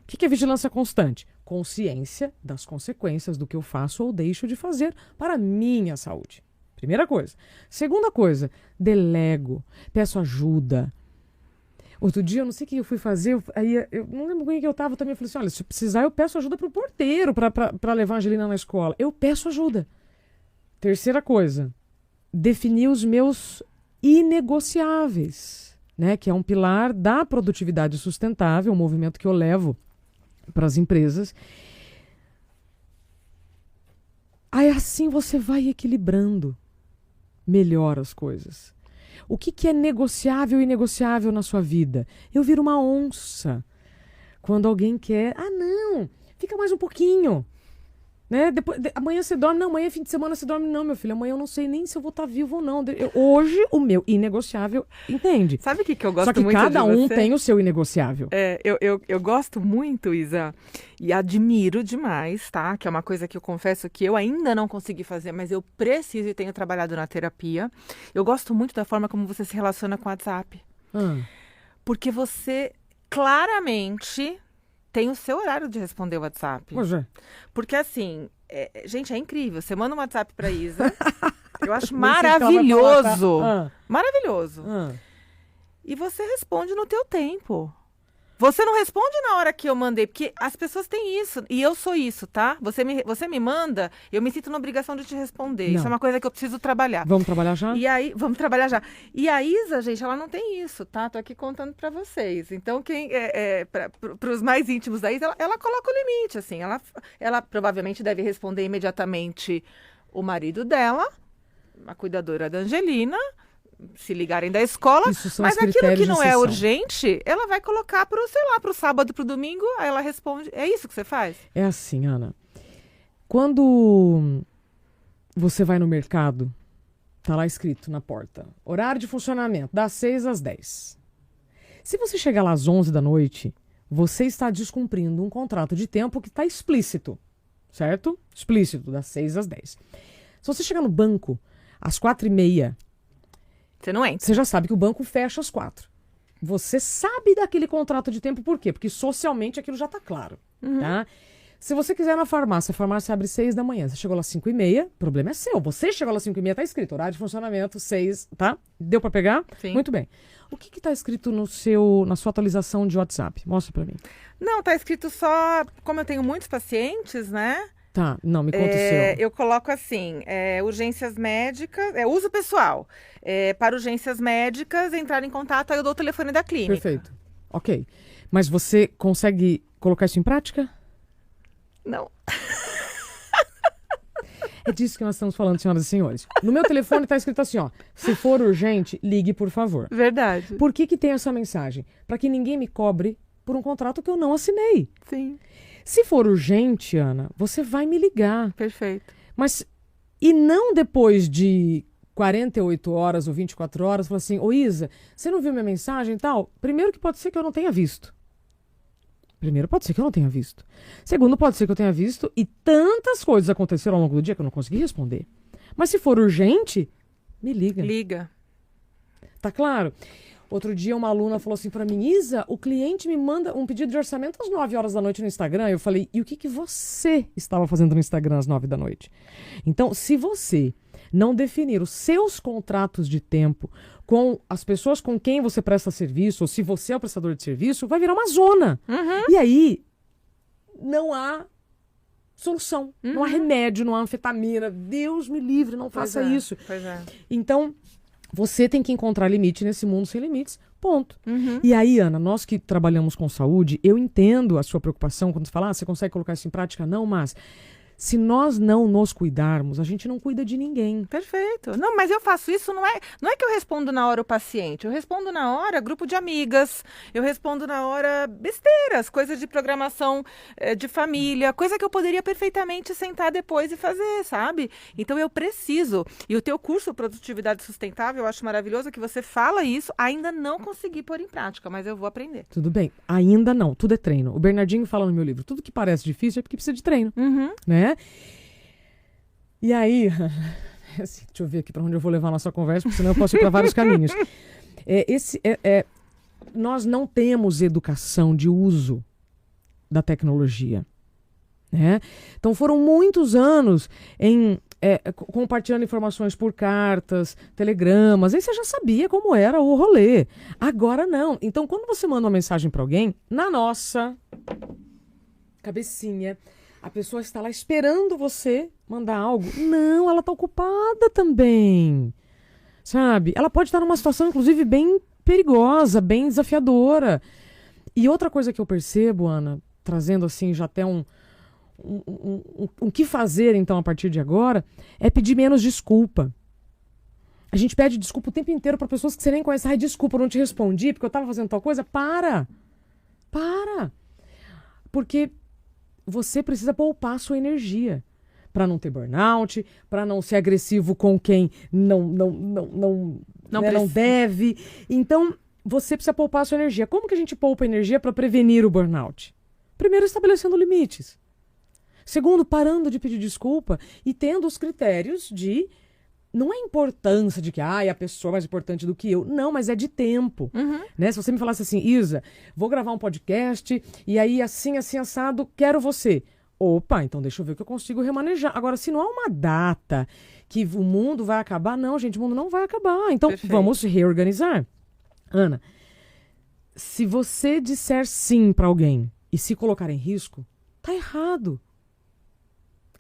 O que é vigilância constante? Consciência das consequências do que eu faço ou deixo de fazer para a minha saúde. Primeira coisa. Segunda coisa, delego, peço ajuda. Outro dia, eu não sei o que eu fui fazer, aí eu não lembro com quem que eu estava também. Eu falei assim, olha, se precisar, eu peço ajuda pro porteiro para levar a Angelina na escola. Eu peço ajuda. Terceira coisa, definir os meus inegociáveis, né? Que é um pilar da produtividade sustentável, um movimento que eu levo para as empresas. Aí assim você vai equilibrando melhor as coisas. O que é negociável e inegociável na sua vida? Eu viro uma onça quando alguém quer... não, fica mais um pouquinho. Né? Amanhã você dorme, não, amanhã é fim de semana você dorme, não, meu filho, amanhã eu não sei nem se eu vou estar vivo ou não. Hoje, o meu inegociável, entende? Sabe o que eu gosto muito de você? Só que cada um tem o seu inegociável. Eu gosto muito, Isa, e admiro demais, tá? Que é uma coisa que eu confesso que eu ainda não consegui fazer, mas eu preciso e tenho trabalhado na terapia. Eu gosto muito da forma como você se relaciona com o WhatsApp. Porque você claramente... tem o seu horário de responder o WhatsApp. Pois é. Porque assim, gente, é incrível. Você manda um WhatsApp pra Isa. Eu acho maravilhoso. Maravilhoso. E você responde no teu tempo. Você não responde na hora que eu mandei, porque as pessoas têm isso. E eu sou isso, tá? Você me manda, eu me sinto na obrigação de te responder. Não. Isso é uma coisa que eu preciso trabalhar. Vamos trabalhar já? E aí, vamos trabalhar já. E a Isa, gente, ela não tem isso, tá? Tô aqui contando pra vocês. Então, pros mais íntimos da Isa, ela coloca o limite, assim. Ela provavelmente deve responder imediatamente o marido dela, a cuidadora da Angelina, se ligarem da escola, mas aquilo que não é urgente, ela vai colocar pro sábado, pro domingo, aí ela responde. É isso que você faz? É assim, Ana. Quando você vai no mercado, tá lá escrito na porta, horário de funcionamento, das 6 às 10. Se você chegar lá às 11 da noite, você está descumprindo um contrato de tempo que está explícito, certo? Explícito, das 6 às 10. Se você chegar no banco às 4h30, você não entra. Você já sabe que o banco fecha às 4. Você sabe daquele contrato de tempo, por quê? Porque socialmente aquilo já está claro. Tá? Se você quiser ir na farmácia, a farmácia abre 6 da manhã. Você chegou lá às 5h30, o problema é seu. Você chegou lá às 5h30, tá escrito horário de funcionamento, 6, tá? Deu para pegar? Sim. Muito bem. O que está escrito na sua atualização de WhatsApp? Mostra para mim. Não, tá escrito só... Como eu tenho muitos pacientes, né? Tá, não, me conta o seu. Eu coloco assim, urgências médicas, uso pessoal. Para urgências médicas, entrar em contato, aí eu dou o telefone da clínica. Perfeito. Ok. Mas você consegue colocar isso em prática? Não. É disso que nós estamos falando, senhoras e senhores. No meu telefone está escrito assim, ó. Se for urgente, ligue, por favor. Verdade. Por que tem essa mensagem? Para que ninguém me cobre por um contrato que eu não assinei. Sim. Se for urgente, Ana, você vai me ligar. Perfeito. Mas, e não depois de 48 horas ou 24 horas, fala assim, ô Isa, você não viu minha mensagem e tal? Primeiro que pode ser que eu não tenha visto. Segundo, pode ser que eu tenha visto e tantas coisas aconteceram ao longo do dia que eu não consegui responder. Mas se for urgente, me liga. Liga. Tá claro? Outro dia uma aluna falou assim pra mim, Isa, o cliente me manda um pedido de orçamento às 9 horas da noite no Instagram. Eu falei, e o que você estava fazendo no Instagram às 9 da noite? Então, se você não definir os seus contratos de tempo com as pessoas com quem você presta serviço, ou se você é o prestador de serviço, vai virar uma zona. E aí, não há solução, não há remédio, não há anfetamina. Deus me livre, não faça isso. Pois é. Então, você tem que encontrar limite nesse mundo sem limites, ponto. E aí, Ana, nós que trabalhamos com saúde, eu entendo a sua preocupação quando você fala, você consegue colocar isso em prática? Não, mas se nós não nos cuidarmos, a gente não cuida de ninguém. Perfeito. Não, mas eu faço isso, não é que eu respondo na hora o paciente, eu respondo na hora grupo de amigas, eu respondo na hora besteiras, coisas de programação de família, coisa que eu poderia perfeitamente sentar depois e fazer, sabe? Então eu preciso. E o teu curso Produtividade Sustentável, eu acho maravilhoso que você fala isso, ainda não consegui pôr em prática, mas eu vou aprender. Tudo bem, ainda não, tudo é treino. O Bernardinho fala no meu livro, tudo que parece difícil é porque precisa de treino, né? E aí, assim, deixa eu ver aqui para onde eu vou levar a nossa conversa, porque senão eu posso ir para vários caminhos. Nós não temos educação de uso da tecnologia, né? Então foram muitos anos compartilhando informações por cartas, telegramas, aí você já sabia como era o rolê. Agora não. Então quando você manda uma mensagem para alguém, na nossa cabecinha, a pessoa está lá esperando você mandar algo. Não, ela está ocupada também. Sabe? Ela pode estar numa situação, inclusive, bem perigosa, bem desafiadora. E outra coisa que eu percebo, Ana, trazendo assim já até um que fazer, então, a partir de agora, é pedir menos desculpa. A gente pede desculpa o tempo inteiro para pessoas que você nem conhece. Ai, desculpa, eu não te respondi porque eu estava fazendo tal coisa. Para! Porque você precisa poupar a sua energia para não ter burnout, para não ser agressivo com quem não deve. Então, você precisa poupar a sua energia. Como que a gente poupa energia para prevenir o burnout? Primeiro, estabelecendo limites. Segundo, parando de pedir desculpa e tendo os critérios de... Não é importância de que a pessoa é mais importante do que eu. Não, mas é de tempo. Né? Se você me falasse assim, Isa, vou gravar um podcast e aí assim, assado, quero você. Opa, então deixa eu ver o que eu consigo remanejar. Agora, se não há uma data que o mundo vai acabar, não, gente, o mundo não vai acabar. Então, vamos reorganizar. Ana, se você disser sim para alguém e se colocar em risco, tá errado.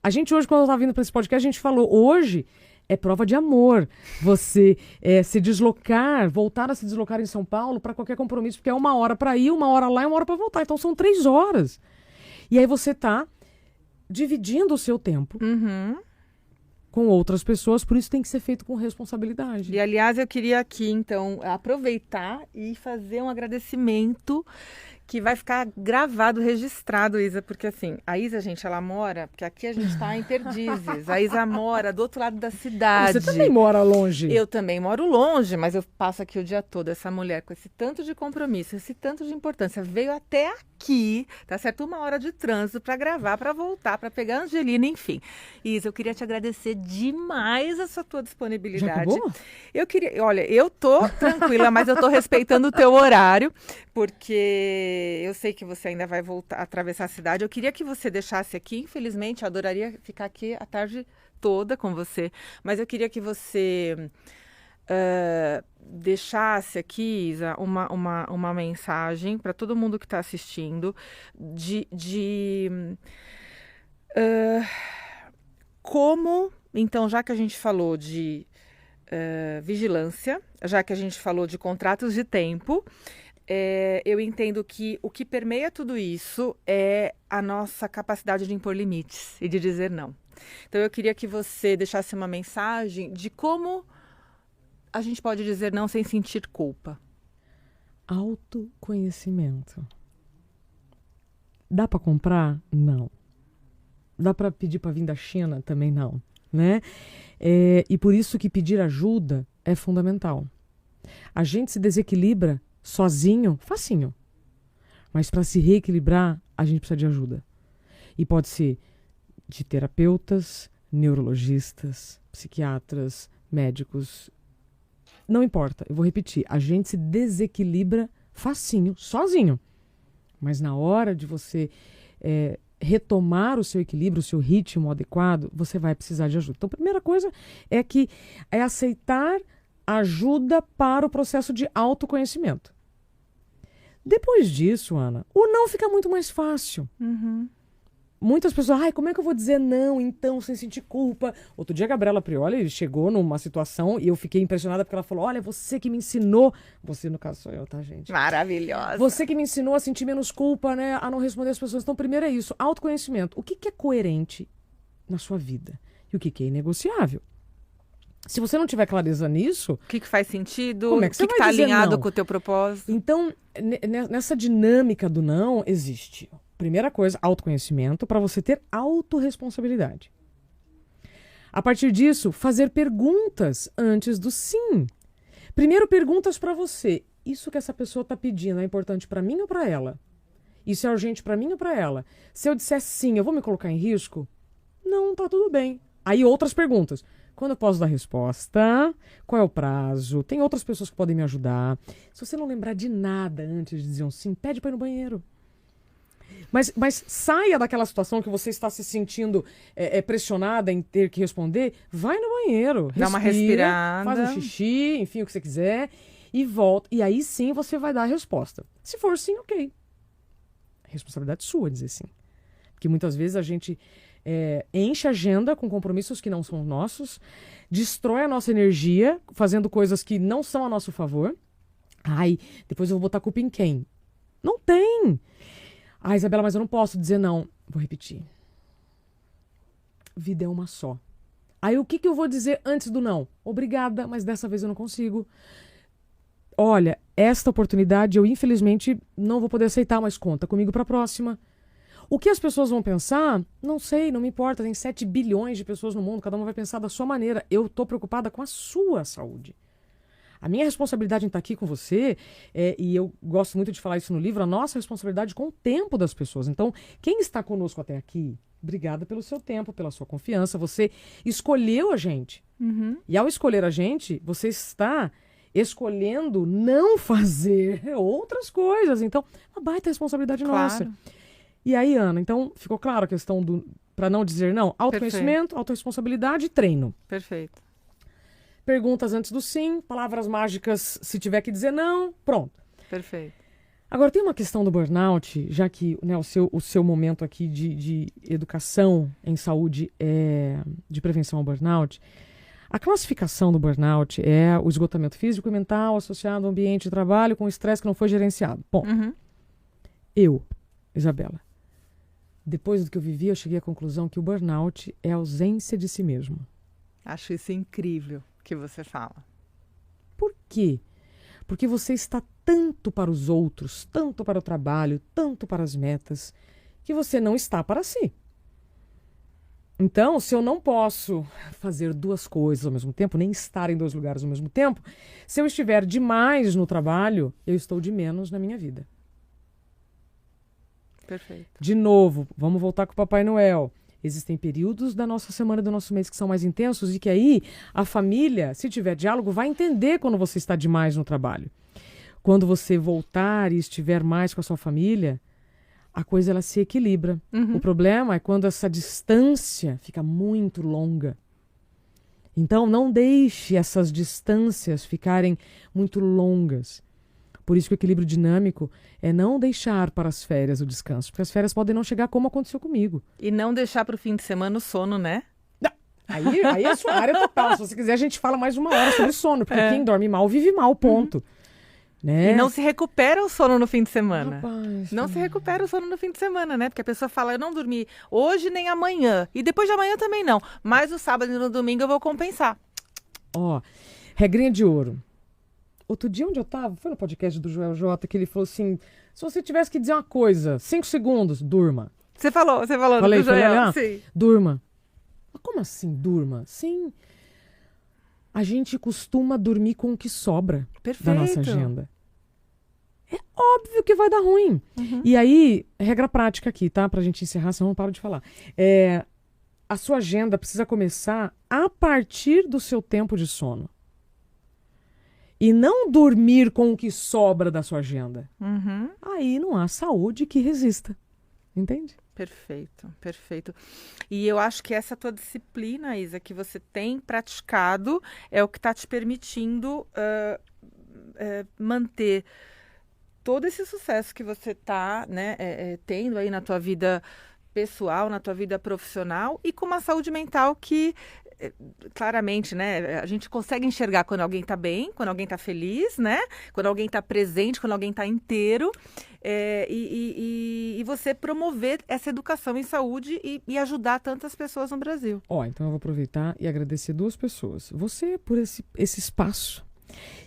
A gente hoje, quando eu estava vindo para esse podcast, a gente falou, hoje... É prova de amor você se deslocar, voltar a se deslocar em São Paulo para qualquer compromisso, porque é 1 hora para ir, 1 hora lá e 1 hora para voltar. Então são 3 horas. E aí você está dividindo o seu tempo com outras pessoas, por isso tem que ser feito com responsabilidade. E aliás, eu queria aqui, então, aproveitar e fazer um agradecimento que vai ficar gravado, registrado, Isa, porque assim, a Isa, gente, ela mora, porque aqui a gente está em Perdizes, a Isa mora do outro lado da cidade. Você também mora longe. Eu também moro longe, mas eu passo aqui o dia todo. Essa mulher com esse tanto de compromisso, esse tanto de importância, veio até aqui, tá certo? 1 hora de trânsito para gravar, para voltar, para pegar a Angelina, enfim. Isa, eu queria te agradecer demais essa tua disponibilidade. Já acabou? Eu queria, olha, eu tô tranquila, mas eu tô respeitando o teu horário, porque eu sei que você ainda vai voltar a atravessar a cidade. Eu queria que você deixasse aqui, infelizmente, eu adoraria ficar aqui a tarde toda com você, mas eu queria que você deixasse aqui, Isa, uma mensagem para todo mundo que está assistindo como, então, já que a gente falou de vigilância, já que a gente falou de contratos de tempo, eu entendo que o que permeia tudo isso é a nossa capacidade de impor limites e de dizer não. Então, eu queria que você deixasse uma mensagem de como a gente pode dizer não sem sentir culpa. Autoconhecimento. Dá para comprar? Não. Dá para pedir para vir da China? Também não. né? E por isso que pedir ajuda é fundamental. A gente se desequilibra sozinho, facinho. Mas para se reequilibrar, a gente precisa de ajuda. E pode ser de terapeutas, neurologistas, psiquiatras, médicos. Não importa, eu vou repetir. A gente se desequilibra facinho, sozinho. Mas na hora de você retomar o seu equilíbrio, o seu ritmo adequado, você vai precisar de ajuda. Então, a primeira coisa é aceitar ajuda para o processo de autoconhecimento. Depois disso, Ana, o não fica muito mais fácil. Uhum. Muitas pessoas, como é que eu vou dizer não, então, sem sentir culpa? Outro dia a Gabriela Prioli chegou numa situação e eu fiquei impressionada porque ela falou, olha, você que me ensinou, você no caso sou eu, tá, gente? Maravilhosa. Você que me ensinou a sentir menos culpa, né, a não responder às pessoas. Então, primeiro é isso, autoconhecimento. O que é coerente na sua vida? E o que é inegociável? Se você não tiver clareza nisso... O que faz sentido? Como é que você vai dizer está alinhado não? com o teu propósito? Então, nessa dinâmica do não, existe... Primeira coisa, autoconhecimento, para você ter autorresponsabilidade. A partir disso, fazer perguntas antes do sim. Primeiro, perguntas para você. Isso que essa pessoa está pedindo é importante para mim ou para ela? Isso é urgente para mim ou para ela? Se eu disser sim, eu vou me colocar em risco? Não, tá tudo bem. Aí outras perguntas. Quando eu posso dar resposta? Qual é o prazo? Tem outras pessoas que podem me ajudar. Se você não lembrar de nada antes de dizer um sim, pede para ir no banheiro. Mas saia daquela situação que você está se sentindo pressionada em ter que responder. Vai no banheiro. Dá uma respirada. Faz um xixi, enfim, o que você quiser. E volta. E aí sim você vai dar a resposta. Se for sim, ok. Responsabilidade sua dizer sim. Porque muitas vezes a gente enche a agenda com compromissos que não são nossos. Destrói a nossa energia fazendo coisas que não são a nosso favor. Depois eu vou botar a culpa em quem? Não tem. Isabela, mas eu não posso dizer não. Vou repetir. Vida é uma só. Aí o que eu vou dizer antes do não? Obrigada, mas dessa vez eu não consigo. Olha, esta oportunidade eu infelizmente não vou poder aceitar, mas conta comigo para a próxima. O que as pessoas vão pensar? Não sei, não me importa. Tem 7 bilhões de pessoas no mundo, cada uma vai pensar da sua maneira. Eu estou preocupada com a sua saúde. A minha responsabilidade em estar aqui com você, e eu gosto muito de falar isso no livro, a nossa responsabilidade com o tempo das pessoas. Então, quem está conosco até aqui, obrigada pelo seu tempo, pela sua confiança. Você escolheu a gente. Uhum. E ao escolher a gente, você está escolhendo não fazer outras coisas. Então, uma baita responsabilidade nossa. Claro. E aí, Ana, então, ficou claro a questão do, para não dizer não, autoconhecimento, autorresponsabilidade e treino. Perfeito. Perguntas antes do sim, palavras mágicas se tiver que dizer não, pronto. Perfeito. Agora, tem uma questão do burnout, já que o seu momento aqui de educação em saúde de prevenção ao burnout. A classificação do burnout é o esgotamento físico e mental associado ao ambiente de trabalho com estresse que não foi gerenciado. Bom, eu, Isabela, depois do que eu vivi, eu cheguei à conclusão que o burnout é a ausência de si mesmo. Acho isso incrível que você fala. Por quê? Porque você está tanto para os outros, tanto para o trabalho, tanto para as metas, que você não está para si. Então, se eu não posso fazer 2 coisas ao mesmo tempo, nem estar em 2 lugares ao mesmo tempo, se eu estiver demais no trabalho, eu estou de menos na minha vida. Perfeito. De novo, vamos voltar com o Papai Noel. Existem períodos da nossa semana e do nosso mês que são mais intensos e que aí a família, se tiver diálogo, vai entender quando você está demais no trabalho. Quando você voltar e estiver mais com a sua família, a coisa ela se equilibra. O problema é quando essa distância fica muito longa. Então, não deixe essas distâncias ficarem muito longas. Por isso que o equilíbrio dinâmico é não deixar para as férias o descanso, porque as férias podem não chegar como aconteceu comigo. E não deixar para o fim de semana o sono, né? Não. Aí é sua área total. Se você quiser, a gente fala mais 1 hora sobre sono, porque quem dorme mal vive mal, ponto. Né? E não se recupera o sono no fim de semana. Rapaz, não se recupera o sono no fim de semana, né? Porque a pessoa fala, eu não dormi hoje nem amanhã. E depois de amanhã também não. Mas o sábado e no domingo eu vou compensar. Regrinha de ouro. Outro dia onde eu tava, foi no podcast do Joel J, que ele falou assim, se você tivesse que dizer uma coisa, 5 segundos, durma. Você falou Falei, do Joel, lá? sim. Durma. Mas como assim durma? Sim. A gente costuma dormir com o que sobra da nossa agenda. É óbvio que vai dar ruim. E aí, regra prática aqui, tá? Pra gente encerrar, senão eu não paro de falar. A sua agenda precisa começar a partir do seu tempo de sono. E não dormir com o que sobra da sua agenda. Aí não há saúde que resista. Entende? Perfeito, perfeito. E eu acho que essa tua disciplina, Isa, que você tem praticado, é o que está te permitindo manter todo esse sucesso que você está, né, tendo aí na tua vida pessoal, na tua vida profissional e com uma saúde mental que claramente, né, a gente consegue enxergar quando alguém está bem, quando alguém está feliz, né, quando alguém está presente, quando alguém está inteiro, e você promover essa educação em saúde e ajudar tantas pessoas no Brasil. Então eu vou aproveitar e agradecer 2 pessoas. Você por esse espaço.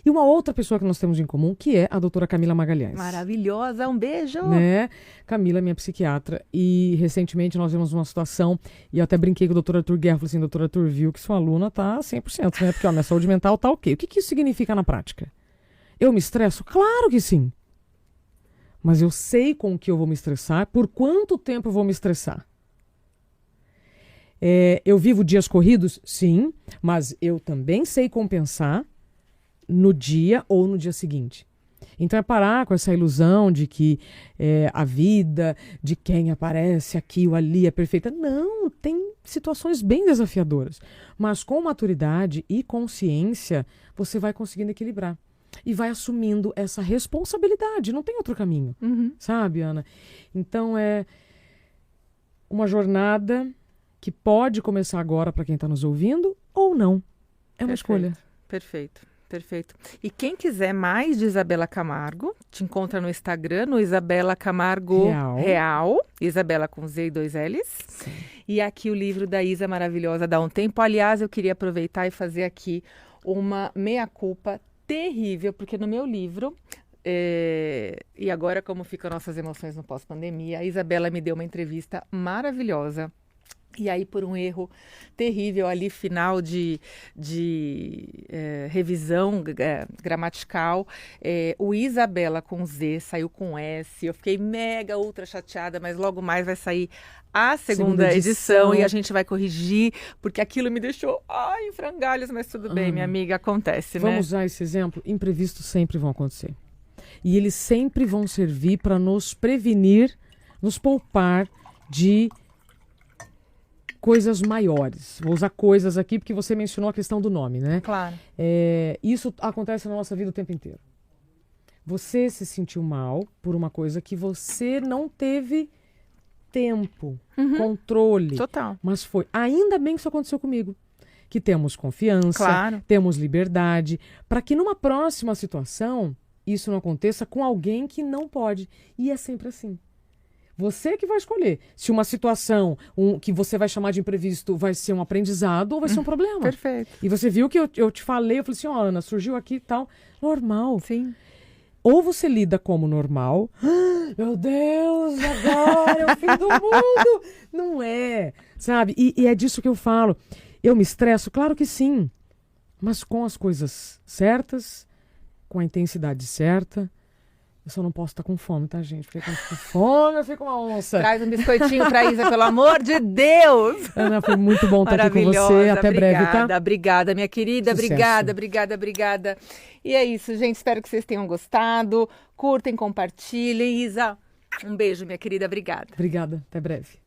E uma outra pessoa que nós temos em comum, que é a doutora Camila Magalhães. Maravilhosa, um beijo! Né? Camila é minha psiquiatra e recentemente nós vimos uma situação e eu até brinquei com o doutor Arthur Guerra, falei assim, doutor Arthur, viu que sua aluna tá 100%, né? Porque minha saúde mental tá ok. O que isso significa na prática? Eu me estresso? Claro que sim! Mas eu sei com o que eu vou me estressar, por quanto tempo eu vou me estressar. Eu vivo dias corridos? Sim, mas eu também sei compensar no dia ou no dia seguinte. Então é parar com essa ilusão de que a vida de quem aparece aqui ou ali é perfeita. Não, tem situações bem desafiadoras. Mas com maturidade e consciência, você vai conseguindo equilibrar. E vai assumindo essa responsabilidade. Não tem outro caminho. Sabe, Ana? Então é uma jornada que pode começar agora para quem está nos ouvindo ou não. É uma escolha. Perfeito. Perfeito. E quem quiser mais de Isabela Camargo, te encontra no Instagram, no Isabela Camargo Real. Isabela com Z e 2 L's. Sim. E aqui o livro da Isa maravilhosa, Dá um Tempo. Aliás, eu queria aproveitar e fazer aqui uma meia-culpa terrível, porque no meu livro, e agora como ficam nossas emoções no pós-pandemia, a Isabela me deu uma entrevista maravilhosa. E aí, por um erro terrível ali, final de revisão gramatical, o Isabela com Z saiu com S. Eu fiquei mega, ultra chateada, mas logo mais vai sair a segunda edição e a gente vai corrigir, porque aquilo me deixou em frangalhos, mas tudo bem, minha amiga, acontece, né? Vamos usar esse exemplo? Imprevistos sempre vão acontecer. E eles sempre vão servir para nos prevenir, nos poupar de coisas maiores. Vou usar coisas aqui porque você mencionou a questão do nome, né? Claro. Isso acontece na nossa vida o tempo inteiro. Você se sentiu mal por uma coisa que você não teve tempo, controle. Total. Mas foi. Ainda bem que isso aconteceu comigo. Que temos confiança, claro, temos liberdade, para que numa próxima situação isso não aconteça com alguém que não pode. E é sempre assim. Você que vai escolher se uma situação que você vai chamar de imprevisto vai ser um aprendizado ou vai ser um problema. Perfeito. E você viu que eu te falei, eu falei assim, Ana, surgiu aqui e tal. Normal. Sim. Ou você lida como normal. Meu Deus, agora é o fim do mundo. Não é, sabe? E é disso que eu falo. Eu me estresso? Claro que sim. Mas com as coisas certas, com a intensidade certa. Eu só não posso estar com fome, tá, gente? Porque quando eu fico com fome, eu fico uma onça. Traz um biscoitinho pra Isa, pelo amor de Deus! Ana, foi muito bom estar aqui com você. Até breve, tá? Obrigada, minha querida. Sucesso. Obrigada. E é isso, gente. Espero que vocês tenham gostado. Curtem, compartilhem. Isa, um beijo, minha querida. Obrigada. Obrigada. Até breve.